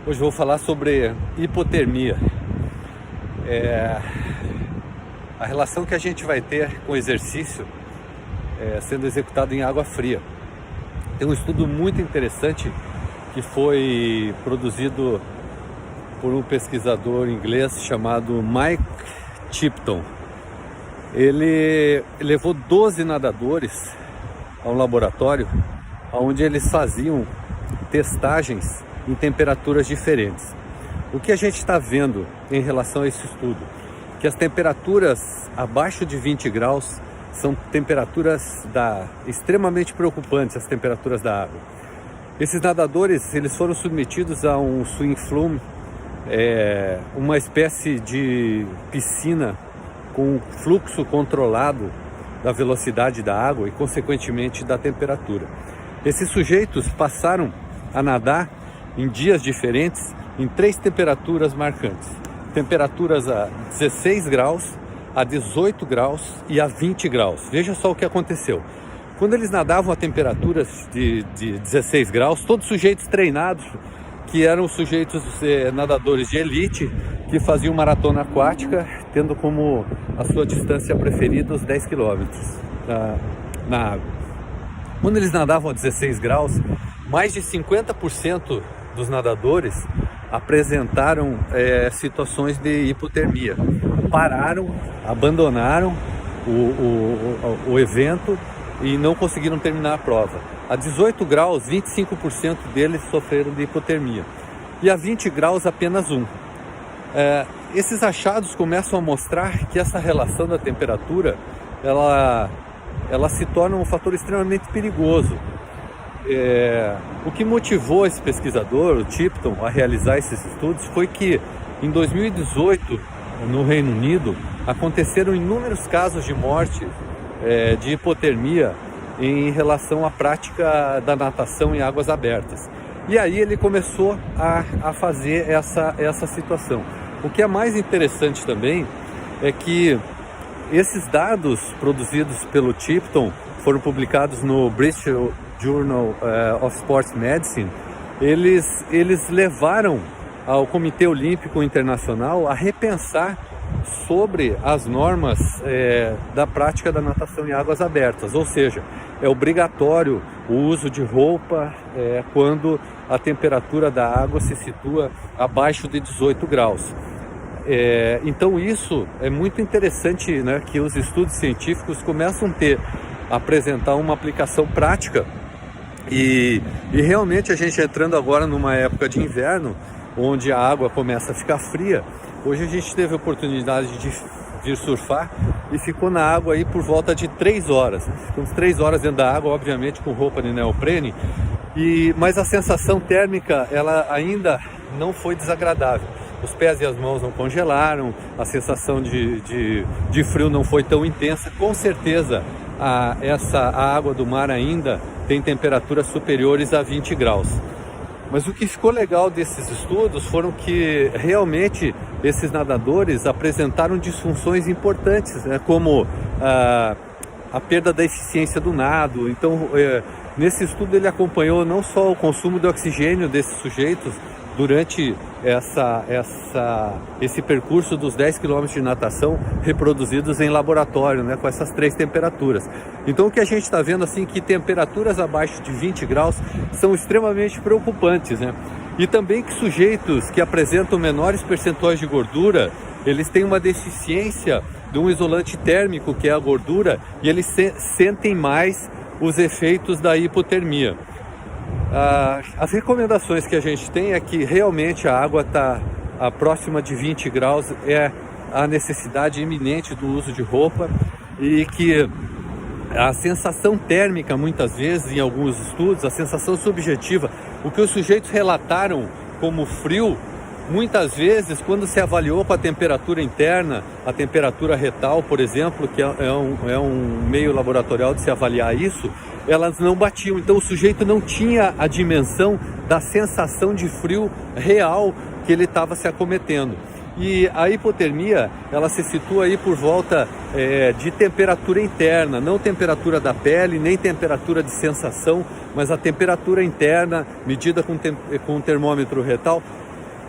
Hoje vou falar sobre hipotermia. A relação que a gente vai ter com o exercício sendo executado em água fria. Tem um estudo muito interessante que foi produzido por um pesquisador inglês chamado Mike Tipton. Ele levou 12 nadadores a um laboratório onde eles faziam testagens em temperaturas diferentes. O que a gente está vendo em relação a esse estudo? Que as temperaturas abaixo de 20 graus são temperaturas extremamente preocupantes, as temperaturas da água. Esses nadadores eles foram submetidos a um swim flume, uma espécie de piscina com fluxo controlado da velocidade da água e consequentemente da temperatura. Esses sujeitos passaram a nadar em dias diferentes em 3 temperaturas marcantes. Temperaturas a 16 graus, a 18 graus e a 20 graus. Veja só o que aconteceu. Quando eles nadavam a temperaturas de 16 graus, todos sujeitos treinados, que eram sujeitos nadadores de elite, que faziam maratona aquática, tendo como a sua distância preferida os 10 quilômetros na água. Quando eles nadavam a 16 graus, mais de 50% dos nadadores apresentaram situações de hipotermia. Pararam, abandonaram o evento e não conseguiram terminar a prova. A 18 graus, 25% deles sofreram de hipotermia. E a 20 graus, apenas 1%. Esses achados começam a mostrar que essa relação da temperatura ela se torna um fator extremamente perigoso. O que motivou esse pesquisador, o Tipton, a realizar esses estudos foi que em 2018, no Reino Unido, aconteceram inúmeros casos de morte de hipotermia em relação à prática da natação em águas abertas. E aí ele começou a fazer essa situação. O que é mais interessante também é que esses dados produzidos pelo Tipton foram publicados no British Journal of Sports Medicine. Eles levaram ao Comitê Olímpico Internacional a repensar sobre as normas da prática da natação em águas abertas, ou seja, é obrigatório o uso de roupa quando a temperatura da água se situa abaixo de 18 graus. Então isso é muito interessante, né, que os estudos científicos começam a apresentar uma aplicação prática e realmente a gente entrando agora numa época de inverno, onde a água começa a ficar fria. Hoje a gente teve a oportunidade de vir surfar e ficou na água aí por volta de 3 horas. Ficamos 3 horas dentro da água, obviamente com roupa de neoprene, mas a sensação térmica ela ainda não foi desagradável. Os pés e as mãos não congelaram, a sensação de frio não foi tão intensa. Com certeza a água do mar ainda tem temperaturas superiores a 20 graus. Mas o que ficou legal desses estudos foram que realmente esses nadadores apresentaram disfunções importantes, né, como a perda da eficiência do nado. Então, nesse estudo ele acompanhou não só o consumo de oxigênio desses sujeitos durante esse percurso dos 10 km de natação reproduzidos em laboratório, né, com essas 3 temperaturas. Então o que a gente está vendo assim que temperaturas abaixo de 20 graus são extremamente preocupantes, né? E também que sujeitos que apresentam menores percentuais de gordura, eles têm uma deficiência de um isolante térmico, que é a gordura, e eles sentem mais os efeitos da hipotermia. As recomendações que a gente tem é que realmente a água está próxima de 20 graus, é a necessidade iminente do uso de roupa, e que a sensação térmica, muitas vezes, em alguns estudos, a sensação subjetiva, o que os sujeitos relataram como frio, muitas vezes, quando se avaliou com a temperatura interna, a temperatura retal, por exemplo, que é um meio laboratorial de se avaliar isso, elas não batiam. Então o sujeito não tinha a dimensão da sensação de frio real que ele estava se acometendo. E a hipotermia, ela se situa aí por volta de temperatura interna, não temperatura da pele, nem temperatura de sensação, mas a temperatura interna, medida com termômetro retal,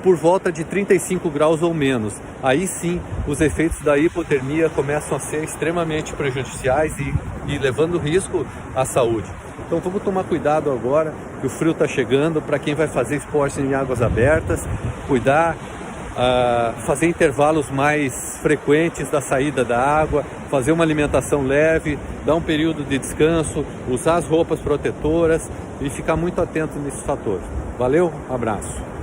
por volta de 35 graus ou menos. Aí sim, os efeitos da hipotermia começam a ser extremamente prejudiciais e levando risco à saúde. Então vamos tomar cuidado agora que o frio está chegando. Para quem vai fazer esporte em águas abertas, cuidar, fazer intervalos mais frequentes da saída da água, fazer uma alimentação leve, dar um período de descanso, usar as roupas protetoras e ficar muito atento nesses fatores. Valeu, abraço!